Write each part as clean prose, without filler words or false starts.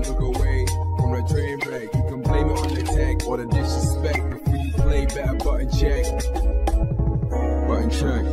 look away from the train wreck. You can blame it on the tech or the disrespect. Before you play, better button check. Button check.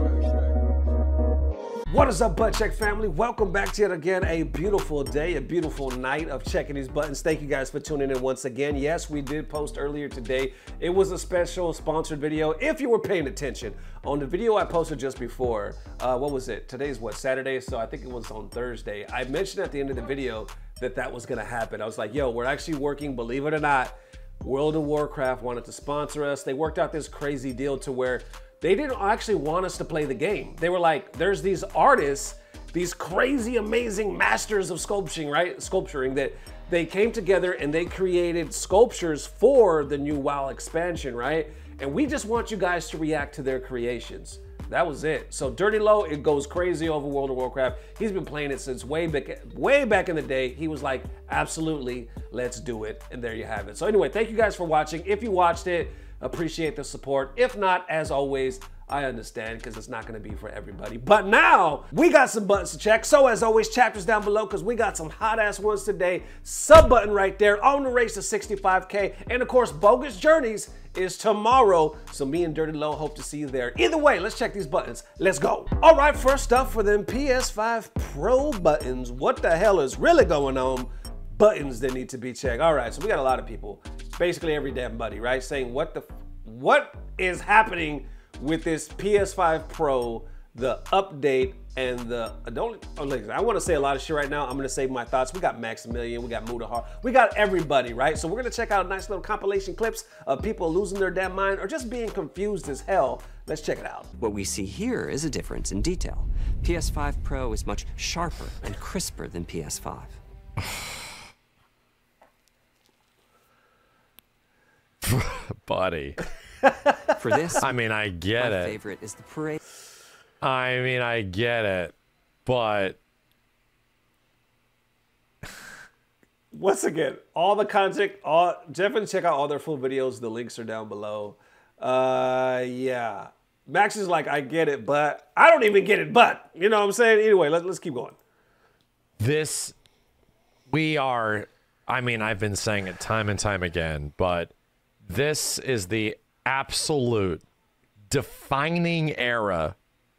What is up, Butt Check family? Welcome back to yet again a beautiful day, a beautiful night of checking these buttons. Thank you guys for tuning in once again. Yes, we did post earlier today. It was a special sponsored video. If you were paying attention on the video I posted just before, what was it? Today's what, Saturday? So I think it was on Thursday. I mentioned at the end of the video that was gonna happen. I was like, yo, we're actually working, believe it or not. World of Warcraft wanted to sponsor us. They worked out this crazy deal to where they didn't actually want us to play the game. They were like, there's these artists, these crazy, amazing masters of sculpturing, right? Sculpturing, that they came together and they created sculptures for the new WoW expansion, right? And we just want you guys to react to their creations. That was it. So Dirty Low, it goes crazy over World of Warcraft. He's been playing it since way back in the day. He was like, absolutely, let's do it. And there you have it. So anyway, thank you guys for watching. If you watched it, appreciate the support. If not, as always, I understand because it's not going to be for everybody. But now we got some buttons to check. So as always, chapters down below because we got some hot ass ones today. Sub button right there on the race to 65K. And of course, Bogus Journeys is tomorrow. So me and Dirty Low hope to see you there. Either way, let's check these buttons. Let's go. All right, first up for them PS5 Pro buttons. What the hell is really going on? Buttons that need to be checked. All right, so we got a lot of people, basically every damn buddy, right, saying what is happening with this PS5 Pro, the update, and the I want to say a lot of shit right now. I'm gonna save my thoughts. We got Maximilian, we got Mudahar, we got everybody, right? So we're gonna check out a nice little compilation clips of people losing their damn mind or just being confused as hell. Let's check it out. What we see here is a difference in detail. PS5 Pro is much sharper and crisper than PS5. Buddy. For this, I mean, I get it. My favorite is the parade. I mean, I get it, but once again, all the content, definitely check out all their full videos. The links are down below. Yeah. Max is like, I get it, but I don't even get it, but you know what I'm saying? Anyway, let's keep going. I mean, I've been saying it time and time again, but this is the absolute defining era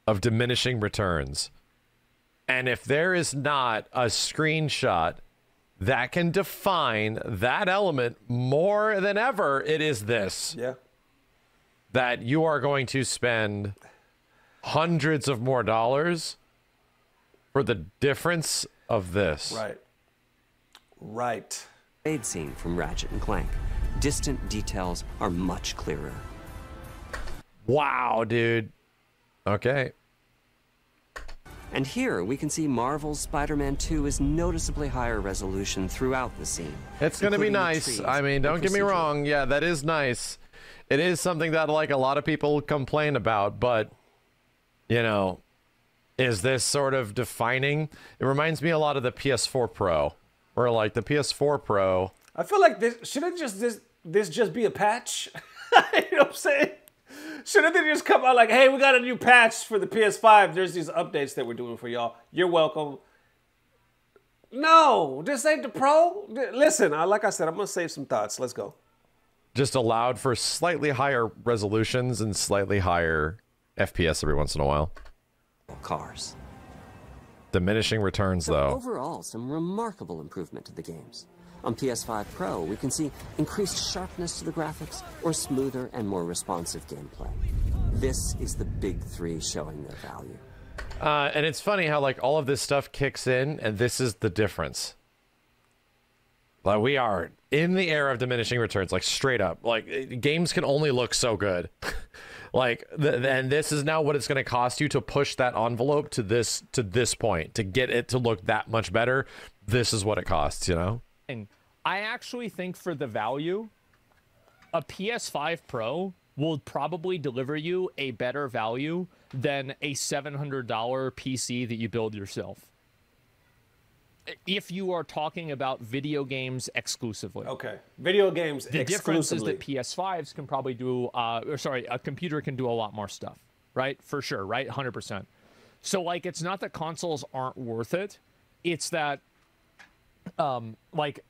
of diminishing returns. And if there is not a screenshot that can define that element more than ever, it is this. Yeah. That you are going to spend hundreds of more dollars for the difference of this. Right. Right. Raid scene from Ratchet and Clank. Distant details are much clearer. Wow, dude. Okay. And here we can see Marvel's Spider-Man 2 is noticeably higher resolution throughout the scene. It's going to be nice. I mean, don't get me wrong. Yeah, that is nice. It is something that like a lot of people complain about, but you know, is this sort of defining? It reminds me a lot of the PS4 Pro, where like the PS4 Pro, I feel like this shouldn't this just be a patch? You know what I'm saying? Shouldn't they just come out like, hey, we got a new patch for the PS5. There's these updates that we're doing for y'all. You're welcome. No, this ain't the Pro. Listen, like I said, I'm gonna save some thoughts. Let's go. just allowed for slightly higher resolutions and slightly higher FPS every once in a while. Cars. Diminishing returns, though. Overall, some remarkable improvement to the games. On PS5 Pro, we can see increased sharpness to the graphics or smoother and more responsive gameplay. This is the big three showing their value. And it's funny how like all of this stuff kicks in, and this is the difference. Like we are in the era of diminishing returns, like straight up. Like games can only look so good. Like, and this is now what it's going to cost you to push that envelope to this point, to get it to look that much better. This is what it costs, you know? And I actually think for the value, a PS5 Pro will probably deliver you a better value than a $700 PC that you build yourself. If you are talking about video games exclusively. Okay, video games the exclusively. difference is that PS5s can probably do, or sorry, a computer can do a lot more stuff, right? For sure, right? 100%. So, like, it's not that consoles aren't worth it. It's that, like,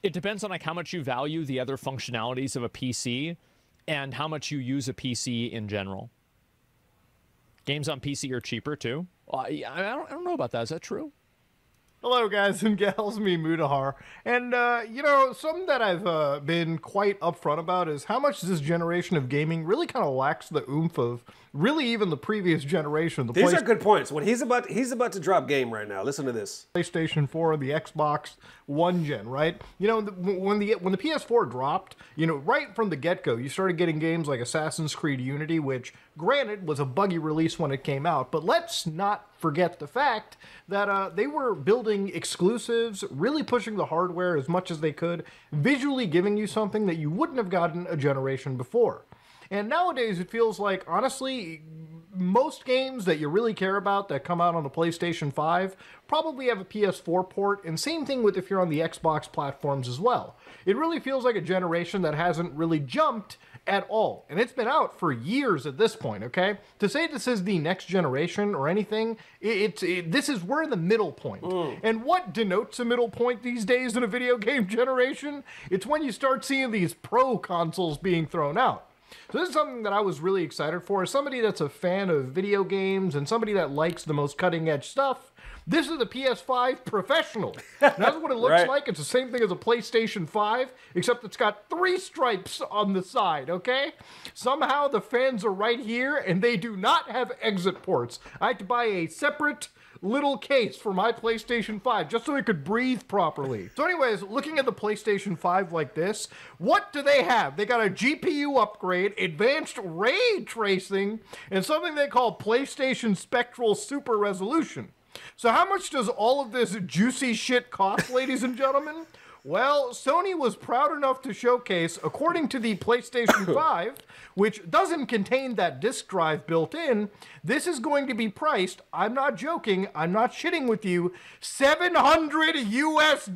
It depends on like how much you value the other functionalities of a PC and how much you use a PC in general. Games on PC are cheaper too. I don't know about that. Is that true? Hello guys and gals, me Mudahar, and you know, something that I've been quite upfront about is how much this generation of gaming really kind of lacks the oomph of really even the previous generation. These are good points. When he's about to drop game right now. Listen to this. PlayStation 4, the Xbox One gen, right? You know, when the PS4 dropped, you know, right from the get-go, you started getting games like Assassin's Creed Unity, which, granted, was a buggy release when it came out, but let's not forget the fact that they were building exclusives, really pushing the hardware as much as they could, visually giving you something that you wouldn't have gotten a generation before. And nowadays, it feels like, honestly, most games that you really care about that come out on the PlayStation 5 probably have a PS4 port, and same thing with if you're on the Xbox platforms as well. It really feels like a generation that hasn't really jumped at all, and it's been out for years at this point, okay? To say this is the next generation or anything, we're in the middle point. And what denotes a middle point these days in a video game generation? It's when you start seeing these pro consoles being thrown out. So this is something that I was really excited for. As somebody that's a fan of video games and somebody that likes the most cutting edge stuff, this is the PS5 Professional. That's what it looks like. It's the same thing as a PlayStation 5, except it's got 3 stripes on the side, okay? Somehow the fans are right here, and they do not have exit ports. I had to buy a separate little case for my PlayStation 5 just so it could breathe properly. So anyways, looking at the PlayStation 5 like this, what do they have? They got a GPU upgrade, advanced ray tracing, and something they call PlayStation Spectral Super Resolution. So how much does all of this juicy shit cost, ladies and gentlemen? Well, Sony was proud enough to showcase, according to the PlayStation 5, which doesn't contain that disk drive built in, this is going to be priced, I'm not joking, I'm not shitting with you, $700 US,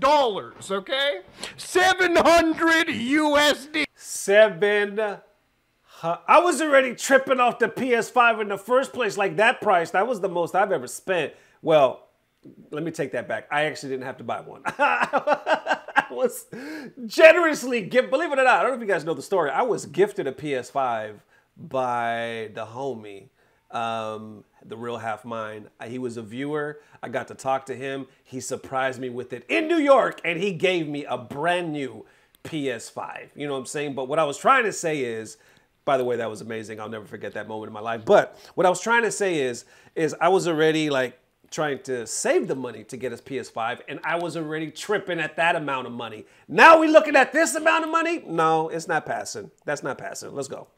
okay? 700 USD. I was already tripping off the PS5 in the first place. Like that price, that was the most I've ever spent. Well, let me take that back. I actually didn't have to buy one. I was generously believe it or not, I don't know if you guys know the story. I was gifted a PS5 by the homie, the real half mine. He was a viewer. I got to talk to him. He surprised me with it in New York, and he gave me a brand new PS5. You know what I'm saying? But what I was trying to say is, by the way, that was amazing. I'll never forget that moment in my life. But what I was trying to say is I was already like trying to save the money to get his PS5, and I was already tripping at that amount of money. Now we looking at this amount of money? No, it's not passing. That's not passing. Let's go.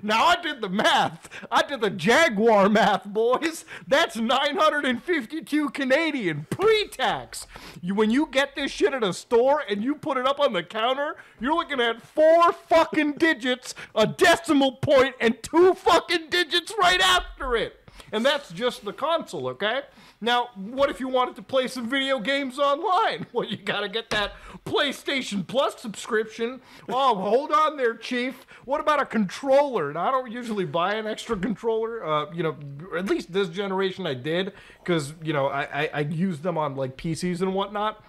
Now I did the math. I did the Jaguar math, boys. That's 952 Canadian pre-tax. When you get this shit at a store and you put it up on the counter, you're looking at 4 fucking digits, a decimal point, and 2 fucking digits right after it. And that's just the console, okay? Now, what if you wanted to play some video games online? Well, you gotta get that PlayStation Plus subscription. Oh, hold on there, Chief. What about a controller? Now, I don't usually buy an extra controller. You know, at least this generation I did, because, you know, I use them on, like, PCs and whatnot.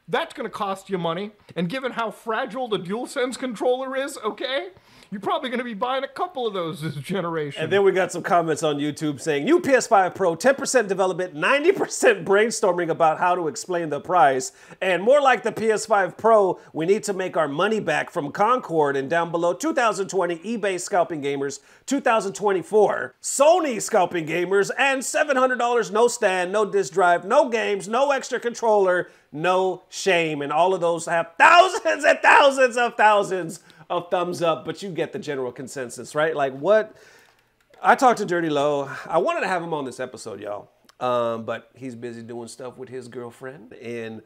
That's gonna cost you money. And given how fragile the DualSense controller is, okay? You're probably going to be buying a couple of those this generation. And then we got some comments on YouTube saying, new PS5 Pro, 10% development, 90% brainstorming about how to explain the price. And more like the PS5 Pro, we need to make our money back from Concord. And down below, 2020 eBay Scalping Gamers, 2024 Sony Scalping Gamers, and $700 no stand, no disk drive, no games, no extra controller, no shame. And all of those have thousands and thousands of thumbs up, but you get the general consensus, right? Like what? I talked to Dirty Low. I wanted to have him on this episode, y'all, but he's busy doing stuff with his girlfriend, and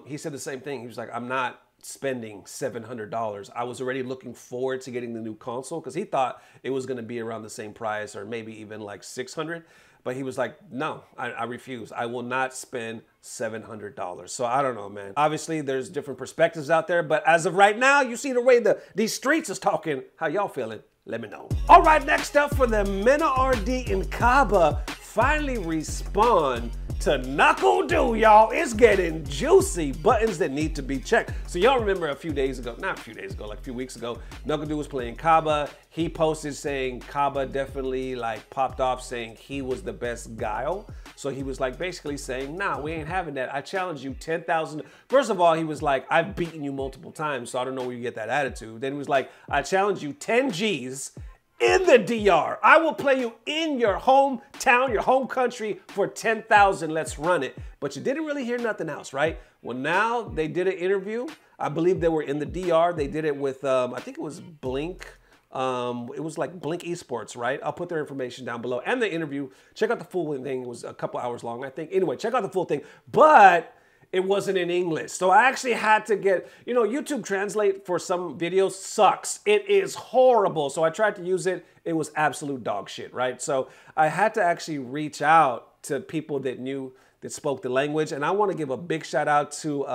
he said the same thing. He was like, I'm not spending $700. I was already looking forward to getting the new console because he thought it was going to be around the same price or maybe even like $600. But he was like, no, I refuse. I will not spend $700. So I don't know, man. Obviously, there's different perspectives out there. But as of right now, you see the way these streets is talking. How y'all feeling? Let me know. All right, next up for the MenaRD Caba finally respond to Nuckle Dood, y'all. It's getting juicy. Buttons that need to be checked. So y'all remember a few days ago, not a few days ago, like a few weeks ago, Nuckle Dood was playing Caba. He posted saying Caba definitely like popped off saying he was the best guile. So he was like basically saying, nah, we ain't having that. I challenge you 10,000. First of all, he was like, I've beaten you multiple times, so I don't know where you get that attitude. Then he was like, I challenge you 10 G's in the DR. I will play you in your hometown, your home country for 10,000. Let's run it. But you didn't really hear nothing else, right? Well, now they did an interview. I believe they were in the DR. They did it with, I think it was Blink. It was like Blink Esports, right? I'll put their information down below. And the interview, check out the full thing. It was a couple hours long, I think. Anyway, check out the full thing. But it wasn't in English. So I actually had to get, you know, YouTube Translate for some videos sucks. It is horrible. So I tried to use it. It was absolute dog shit, right? So I had to actually reach out to people that spoke the language. And I want to give a big shout out to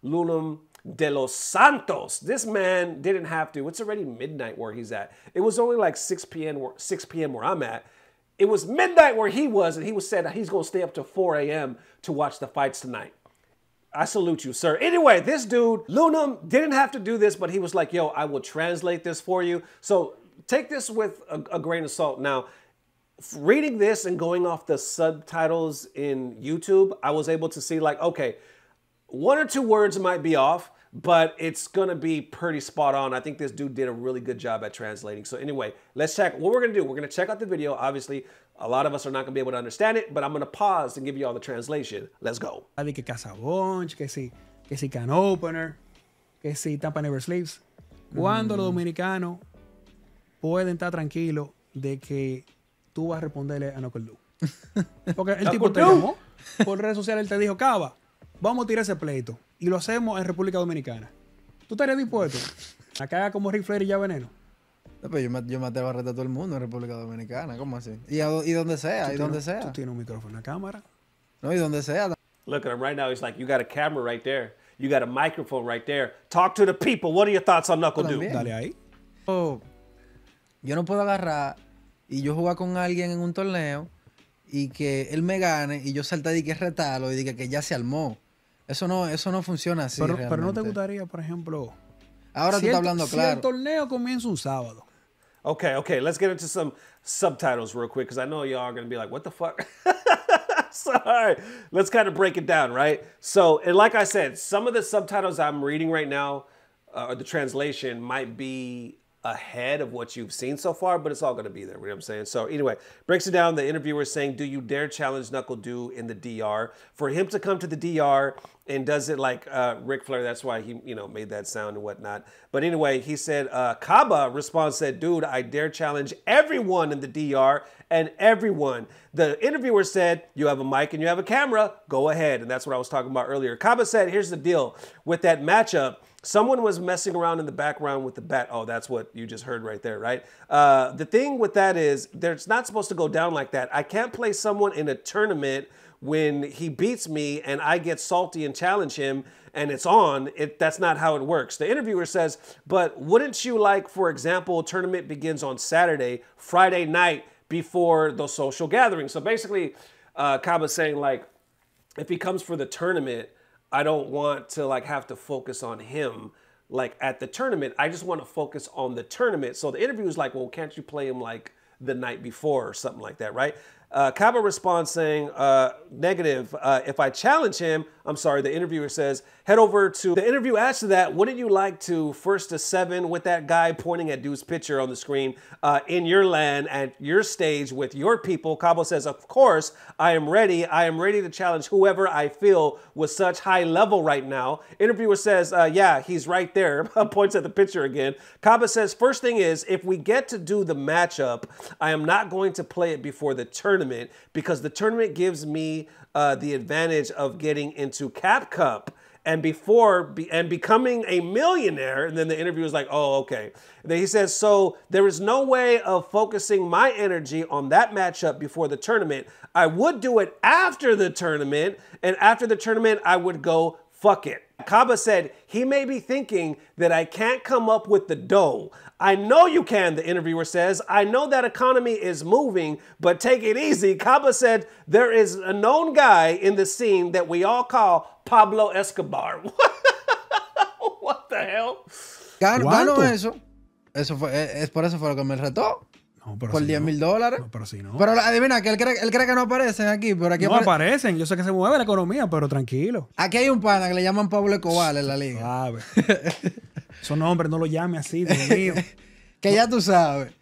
Lunum de los Santos. This man didn't have to. It's already midnight where he's at. It was only like 6 p.m. where I'm at. It was midnight where he was, and he said he's going to stay up to 4 a.m. to watch the fights tonight. I salute you, sir. Anyway, this dude, Lunum, didn't have to do this, but he was like, yo, I will translate this for you. So take this with a grain of salt. Now, reading this and going off the subtitles in YouTube, I was able to see like, okay, 1 or 2 words might be off, but it's gonna be pretty spot on. I think this dude did a really good job at translating. So anyway, let's check. What we're gonna do, we're gonna check out the video. Obviously, a lot of us are not gonna be able to understand it, but I'm gonna pause and give you all the translation. Let's go. Que Casabonch, que si Can Opener, que si Tampa Never Sleeps. Cuando los dominicanos pueden estar tranquilos de que tú vas a responderle a Nuckle Dood. Porque el tipo te llamó por redes sociales, él te dijo, Caba, vamos a tirar ese pleito y lo hacemos en República Dominicana. ¿Tú estarías dispuesto a que haga como Ric Flair y ya veneno? No, pero yo me atrevo a retar a todo el mundo en República Dominicana. ¿Cómo así? Y donde sea, y donde sea. Tú tienes un micrófono, una cámara. No, y donde sea. Look at him right now. He's like, you got a camera right there. You got a microphone right there. Talk to the people. What are your thoughts on Nuckle Dood? Dale ahí. Yo no puedo agarrar y yo jugar con alguien en un torneo y que él me gane y yo saltar y que retarlo y diga que ya se armó. Eso no funciona así. Pero no te gustaría, por ejemplo. Ahora tú estás hablando claro. Si el torneo comienza un sábado. Okay, let's get into some subtitles real quick because I know y'all are going to be like, what the fuck? Sorry. Let's kind of break it down, right? So, and like I said, some of the subtitles I'm reading right now, or the translation might be ahead of what you've seen so far, but it's all going to be there. You know what I'm saying? So anyway, breaks it down. The interviewer is saying, do you dare challenge Nuckle Dood in the DR? For him to come to the DR and does it like Ric Flair, that's why he, you know, made that sound and whatnot. But anyway, he said, Caba response said, dude, I dare challenge everyone in the DR and everyone. The interviewer said, you have a mic and you have a camera, go ahead. And that's what I was talking about earlier. Caba said, here's the deal with that matchup. Someone was messing around in the background with the bat. Oh, that's what you just heard right there, right? The thing with that is, it's not supposed to go down like that. I can't play someone in a tournament when he beats me and I get salty and challenge him and it's on. That's not how it works. The interviewer says, but wouldn't you like, for example, a tournament begins on Saturday, Friday night before the social gathering? So basically, Caba's saying like, if he comes for the tournament, I don't want to like have to focus on him like at the tournament. I just want to focus on the tournament. So the interview is like, well, can't you play him like the night before or something like that, right? Caba responds saying, negative, if I challenge him, I'm sorry, the interviewer says, head over to, the interview adds to that, wouldn't you like to 1st to 7 with that guy pointing at Dood's picture on the screen in your land, at your stage with your people? Caba says, of course, I am ready. I am ready to challenge whoever I feel with such high level right now. Interviewer says, yeah, he's right there. Points at the picture again. Caba says, first thing is, if we get to do the matchup, I am not going to play it before the tournament because the tournament gives me the advantage of getting into Cap Cup and becoming a millionaire. And then the interviewer is like, oh, okay. And then he says, so there is no way of focusing my energy on that matchup before the tournament. I would do it after the tournament, and after the tournament, I would go, fuck it. Caba said, he may be thinking that I can't come up with the dough. I know you can, the interviewer says. I know that economy is moving, but take it easy. Caba said, there is a known guy in the scene that we all call Pablo Escobar. What the hell? Gano eso. Eso fue, es por eso fue lo que me retó. No, pero por si $10,000. No, pero si no. Pero adivina, que él cree que no aparecen aquí. Pero aquí no aparecen. Yo sé que se mueve la economía, pero tranquilo. Aquí hay un pana que le llaman Pablo Escobar en la liga. Sabe. Esos nombres no lo llame así, Dios mío. Que ya tú sabes.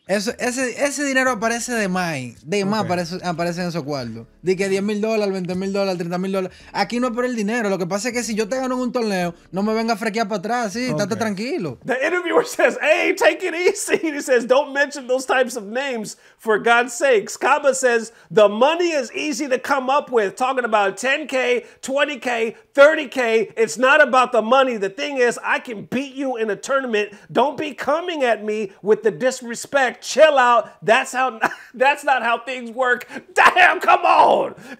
Ese dinero aparece de más. De más aparecen esos cuartos. De que $10,000, $20,000, $30,000. Aquí no es por el dinero. Lo que pasa es que si yo te gano en un torneo, no me venga a frequear para atrás. Sí, estate tranquilo. The interviewer says, hey, take it easy. He says, don't mention those types of names, for God's sakes. Caba says, the money is easy to come up with. Talking about 10K, 20K, 30K. It's not about the money. The thing is, I can beat you in a tournament. Don't be coming at me with the disrespect. Chill out. That's not how things work. Damn, come on.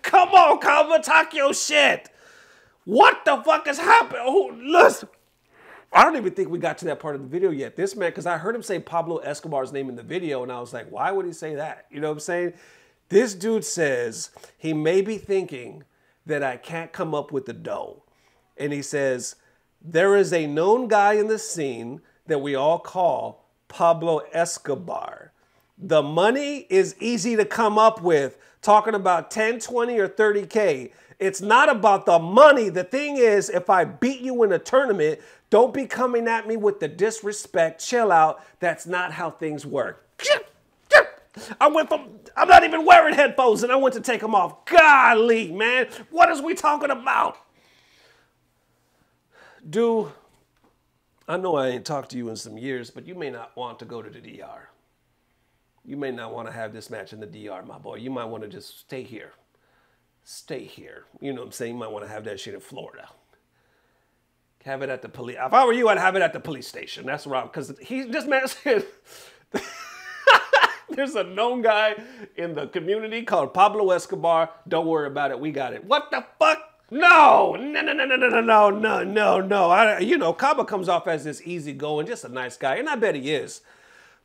Come on, Caba, talk your shit. What the fuck is happening? Oh, listen. I don't even think we got to that part of the video yet. This man, because I heard him say Pablo Escobar's name in the video, and I was like, why would he say that? You know what I'm saying? This dude says he may be thinking that I can't come up with the dough. And he says, there is a known guy in the scene that we all call Pablo Escobar. The money is easy to come up with, talking about 10, 20, or 30K. It's not about the money. The thing is, if I beat you in a tournament, don't be coming at me with the disrespect. Chill out. That's not how things work. I'm not even wearing headphones and I went to take them off. Golly, man. What is we talking about? Dude, I know I ain't talked to you in some years, but you may not want to go to the DR. You may not want to have this match in the DR, my boy. You might want to just stay here. Stay here. You know what I'm saying? You might want to have that shit in Florida. Have it at the police. If I were you, I'd have it at the police station. That's wrong. Because this man said, there's a known guy in the community called Pablo Escobar. Don't worry about it. We got it. What the fuck? No. You know, Caba comes off as this easygoing, just a nice guy. And I bet he is.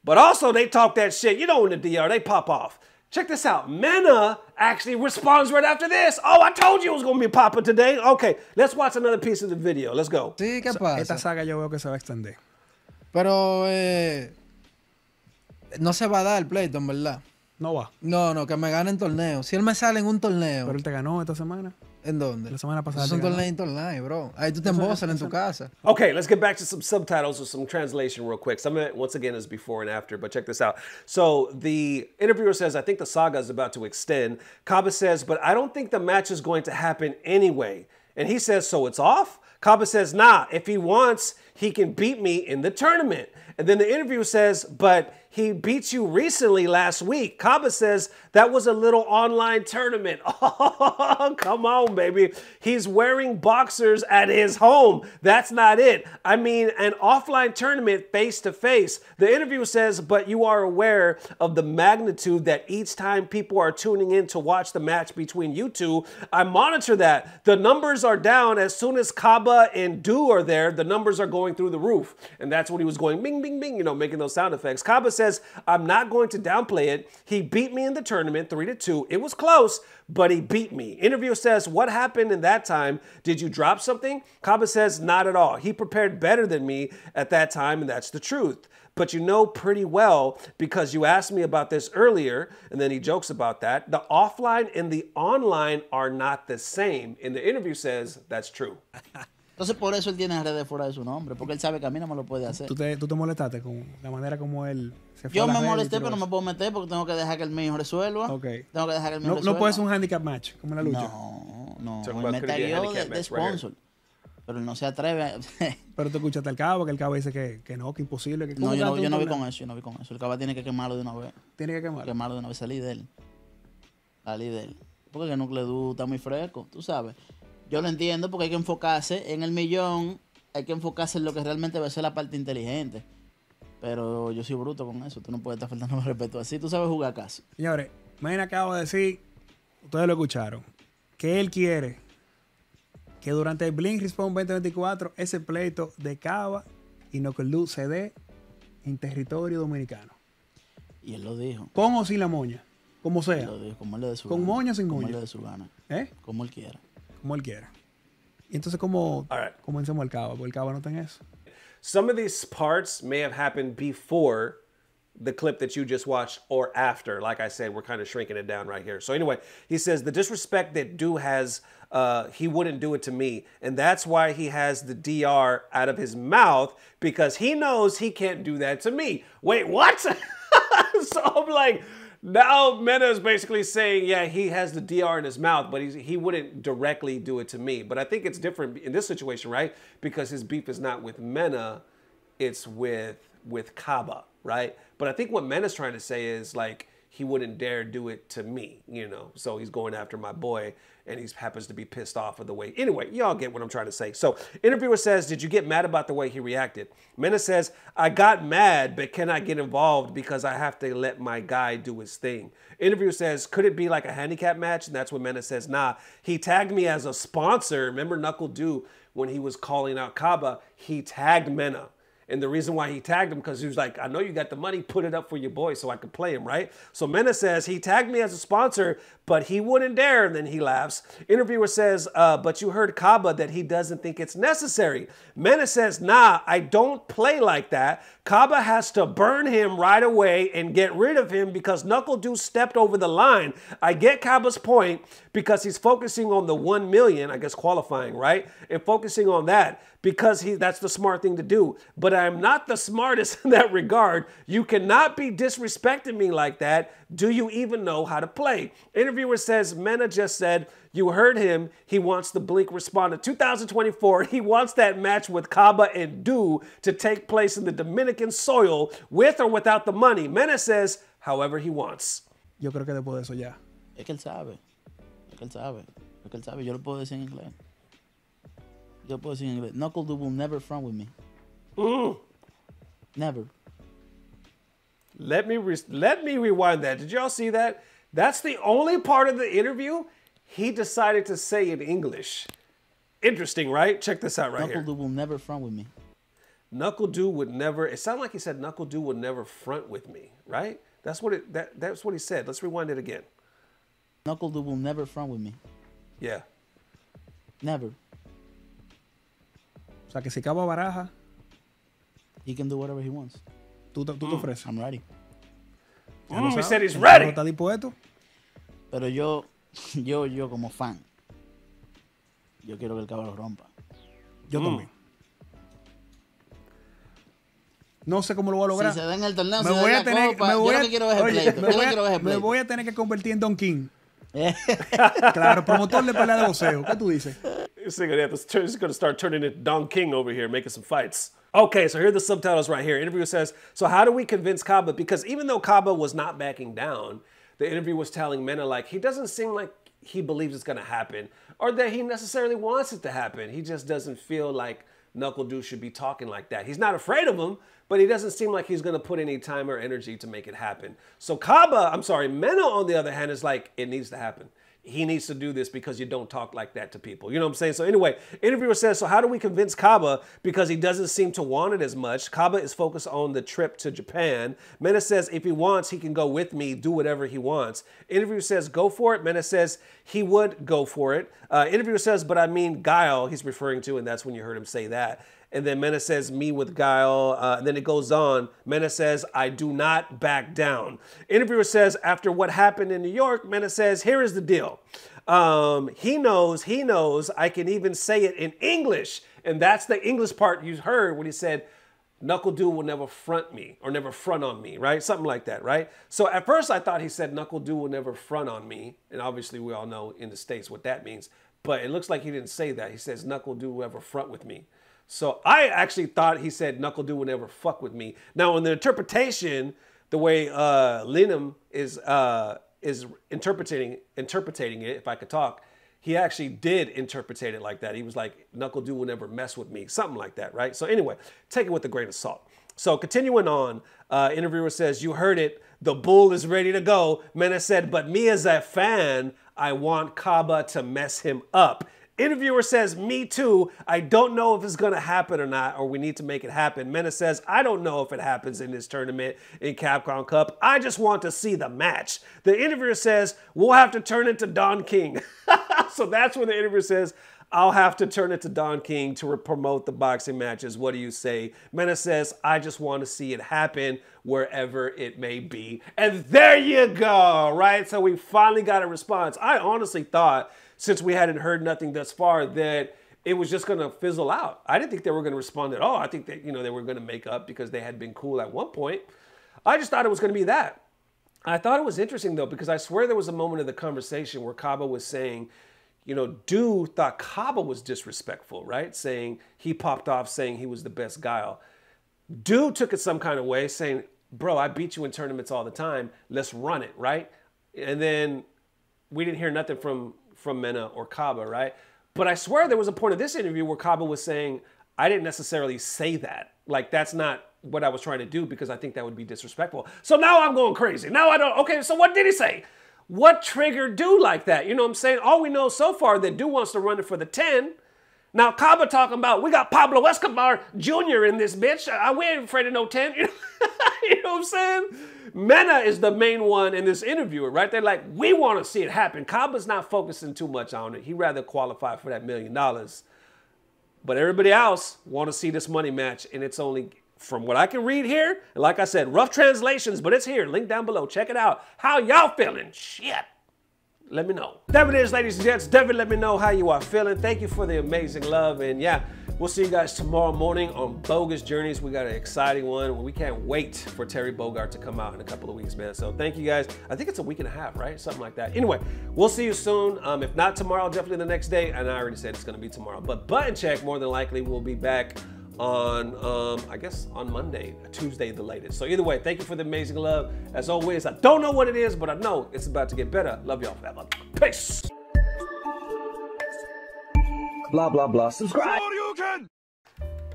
But also, they talk that shit. You know, in the DR, they pop off. Check this out. Mena actually responds right after this. Oh, I told you it was going to be popping today. Okay, let's watch another piece of the video. Let's go. Sí, ¿qué pasa? Esta saga yo veo que se va a extender. Pero no se va a dar el pleito, en verdad. No va. No, que me gane en torneo. Si él me sale en un torneo. Pero él te ganó esta semana. ¿En dónde? La semana pasada. Es un torneo, bro. Ahí tú te embosas en tu casa. Okay, let's get back to some subtitles or some translation real quick. Some of it, once again, is before and after, but check this out. So the interviewer says, I think the saga is about to extend. Caba says, but I don't think the match is going to happen anyway. And he says, so it's off? Caba says, nah, if he wants, he can beat me in the tournament. And then the interview says, but he beat you recently last week. Caba says, that was a little online tournament. Oh, come on, baby. He's wearing boxers at his home. That's not it. I mean, an offline tournament face-to-face. The interview says, but you are aware of the magnitude that each time people are tuning in to watch the match between you two. I monitor that. The numbers are down. As soon as Caba and Dood are there, the numbers are going through the roof. And that's when he was going bing, bing, bing, you know, making those sound effects. Caba says, I'm not going to downplay it. He beat me in the tournament 3-2. It was close, but he beat me. Interviewer says, what happened in that time? Did you drop something? Caba says, not at all. He prepared better than me at that time, and that's the truth. But you know pretty well, because you asked me about this earlier, and then he jokes about that. The offline and the online are not the same. And the interview says, that's true. Entonces por eso él tiene redes fuera de su nombre, porque él sabe que a mí no me lo puede hacer. ¿Tú te molestaste con la manera como él se fue? Yo me molesté, pero no me puedo meter porque tengo que dejar que el mío resuelva. Okay. Tengo que dejar que el mío resuelva. No puede ser un handicap match, como en la lucha. No. Él me tagueó de sponsor. Pero él no se atreve a... Pero tú escuchaste al Cabo, que el Cabo dice que no, que imposible. Que no, yo no vi con eso, El Cabo tiene que quemarlo de una vez. Tiene que quemarlo. Quemarlo de una vez, salir de él. Porque el Nuckle Dood está muy fresco, tú sabes. Yo lo entiendo porque hay que enfocarse en el millón, hay que enfocarse en lo que realmente va a ser la parte inteligente. Pero yo soy bruto con eso, tú no puedes estar faltando respeto así, tú sabes jugar caso. Señores, Mena acaba de decir, ustedes lo escucharon, que él quiere que durante el Blink Respawn 2024 ese pleito de Caba y Nuckle Dood se dé en territorio dominicano. Y él lo dijo. Con o sin la moña, como sea. Él lo dijo, como él le dé su Con gana. moña o sin Como moña. él le dé su gana. ¿Eh? Como él quiera. Como él quiera. Y entonces, ¿cómo comencemos el Caba? Porque el Caba no está en eso. Some of these parts may have happened before the clip that you just watched or after. Like I said, we're kind of shrinking it down right here. So anyway, he says the disrespect that Dood has, he wouldn't do it to me. And that's why he has the DR out of his mouth, because he knows he can't do that to me. Wait, what? So I'm like, now Mena is basically saying, yeah, he has the DR in his mouth, but he wouldn't directly do it to me. But I think it's different in this situation, right? Because his beef is not with Mena, it's with Caba, right? But I think what Mena's trying to say is, like, he wouldn't dare do it to me, you know? So he's going after my boy, and he happens to be pissed off of the way. Anyway, y'all get what I'm trying to say. So interviewer says, did you get mad about the way he reacted? Mena says, I got mad, but can I get involved because I have to let my guy do his thing? Interviewer says, could it be like a handicap match? And that's when Mena says, nah, he tagged me as a sponsor. Remember Nuckle Dood, when he was calling out Caba, he tagged Mena. And the reason why he tagged him, because he was like, I know you got the money, put it up for your boy so I could play him, right? So Mena says, he tagged me as a sponsor, but he wouldn't dare, and then he laughs. Interviewer says, but you heard Caba that he doesn't think it's necessary. Mena says, nah, I don't play like that. Caba has to burn him right away and get rid of him because Nuckle Dood stepped over the line. I get Caba's point because he's focusing on the 1 million, I guess qualifying, right? And focusing on that because that's the smart thing to do. But I'm not the smartest in that regard. You cannot be disrespecting me like that. Do you even know how to play? Interviewer says, Mena just said, you heard him. He wants the Blink Respawn in 2024. He wants that match with Caba and Dood to take place in the Dominican soil with or without the money. Mena says, however he wants. Yo creo que después de eso ya. Es que él sabe. Es que él sabe. Es que él sabe. Yo lo puedo decir en inglés. Yo puedo decir en inglés. Nuckle Dood will never front with me. Never. Let me rewind that. Did y'all see that? That's the only part of the interview he decided to say in English. Interesting, right? Check this out right here. Nuckle Dood will never front with me. Nuckle Dood would never, it sounded like he said Nuckle Dood would never front with me, right? That's what he said. Let's rewind it again. Nuckle Dood will never front with me. Yeah. Never. O sea, que si Caba baraja, he can do whatever he wants. Tú te ofreces. I'm ready. He said he's ready. ¿Está dispuesto? Pero yo como fan, yo quiero que el Caba lo rompa. Yo también. No sé cómo lo voy a lograr. Si se da en el torneo, me voy a tener, me voy a tener que convertir en Don King. Claro, promotor de pelea de boxeo. ¿Qué tú dices? He's going to start turning into Don King over here, making some fights. Okay, so here are the subtitles right here. Interviewer says, so how do we convince Caba? Because even though Caba was not backing down, the interview was telling Mena, like, he doesn't seem like he believes it's going to happen or that he necessarily wants it to happen. He just doesn't feel like Nuckle Dood should be talking like that. He's not afraid of him, but he doesn't seem like he's going to put any time or energy to make it happen. So Mena, on the other hand, is like, it needs to happen. He needs to do this because you don't talk like that to people. You know what I'm saying? So anyway, interviewer says, so how do we convince Caba? Because he doesn't seem to want it as much. Caba is focused on the trip to Japan. Mena says, if he wants, he can go with me, do whatever he wants. Interviewer says, go for it. Mena says he would go for it. Interviewer says, but I mean Guile, he's referring to, and that's when you heard him say that. And then Mena says, me with Guile. And then it goes on. Mena says, I do not back down. Interviewer says, after what happened in New York, Mena says, here is the deal. He knows. I can even say it in English. And that's the English part you heard when he said, Nuckle Dood will never front me or never front on me, right? Something like that, right? So at first I thought he said Nuckle Dood will never front on me. And obviously we all know in the States what that means. But it looks like he didn't say that. He says Nuckle Dood will ever front with me. So I actually thought he said Nuckle Dood would never fuck with me. Now in the interpretation, the way Linum is interpreting it, if I could talk, he actually did interpretate it like that. He was like, Nuckle Dood will never mess with me, something like that, right? So anyway, take it with a grain of salt. So continuing on, interviewer says, you heard it, the bull is ready to go. Mena said, but me as a fan, I want Caba to mess him up. Interviewer says, me too. I don't know if it's going to happen or not, or we need to make it happen. Mena says, I don't know if it happens in this tournament in Capcom Cup. I just want to see the match. The interviewer says, we'll have to turn it to Don King. So that's where the interviewer says, I'll have to turn it to Don King to promote the boxing matches. What do you say? Mena says, I just want to see it happen wherever it may be. And there you go, right? So we finally got a response. I honestly thought, since we hadn't heard nothing thus far, that it was just going to fizzle out. I didn't think they were going to respond at all. I think that, they were going to make up because they had been cool at one point. I just thought it was going to be that. I thought it was interesting, though, because I swear there was a moment of the conversation where Caba was saying, Dood thought Caba was disrespectful, right? Saying he popped off saying he was the best guile. Dood took it some kind of way, saying, bro, I beat you in tournaments all the time. Let's run it, right? And then we didn't hear nothing from Mena or Caba, right? But I swear there was a point of this interview where Caba was saying, I didn't necessarily say that. Like, that's not what I was trying to do because I think that would be disrespectful. So now I'm going crazy. Now I don't, okay, so what did he say? What triggered Dood like that? You know what I'm saying? All we know so far that Dood wants to run it for the 10. Now Caba talking about, we got Pablo Escobar Jr. in this bitch. We ain't afraid of no 10. You know what I'm saying? Mena is the main one in this interview, right? They're like, we want to see it happen. Caba's not focusing too much on it. He'd rather qualify for that $1 million. But everybody else want to see this money match, and it's only, from what I can read here, and like I said, rough translations, but it's here. Link down below. Check it out. How y'all feeling? Shit. Let me know. That it is, ladies and gents. Definitely let me know how you are feeling. Thank you for the amazing love. And yeah, we'll see you guys tomorrow morning on Bogus Journeys. We got an exciting one. We can't wait for Terry Bogard to come out in a couple of weeks, man. So thank you guys. I think it's a week and a half, right? Something like that. Anyway, we'll see you soon. If not tomorrow, definitely the next day. And I already said it's going to be tomorrow. But Button Check, more than likely, will be back on, I guess, on Monday, Tuesday, the latest. So either way, thank you for the amazing love. As always, I don't know what it is, but I know it's about to get better. Love y'all forever. Peace. Blah, blah, blah. Subscribe.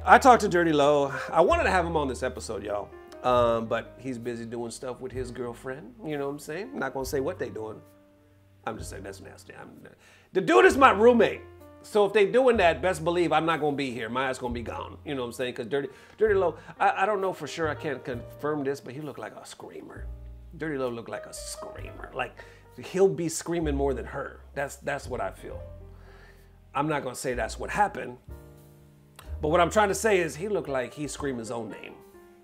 I talked to Dirty Low. I wanted to have him on this episode, y'all. But he's busy doing stuff with his girlfriend. You know what I'm saying? I'm not going to say what they doing. I'm just saying that's nasty. The dude is my roommate. So if they doing that, best believe I'm not going to be here. My ass going to be gone. You know what I'm saying? Because Dirty Low, I don't know for sure. I can't confirm this, but he looked like a screamer. Dirty Low looked like a screamer. Like, he'll be screaming more than her. That's what I feel. I'm not going to say that's what happened. But what I'm trying to say is he looked like he screamed his own name.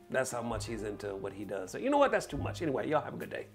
That's how much he's into what he does. So you know what? That's too much. Anyway, y'all have a good day.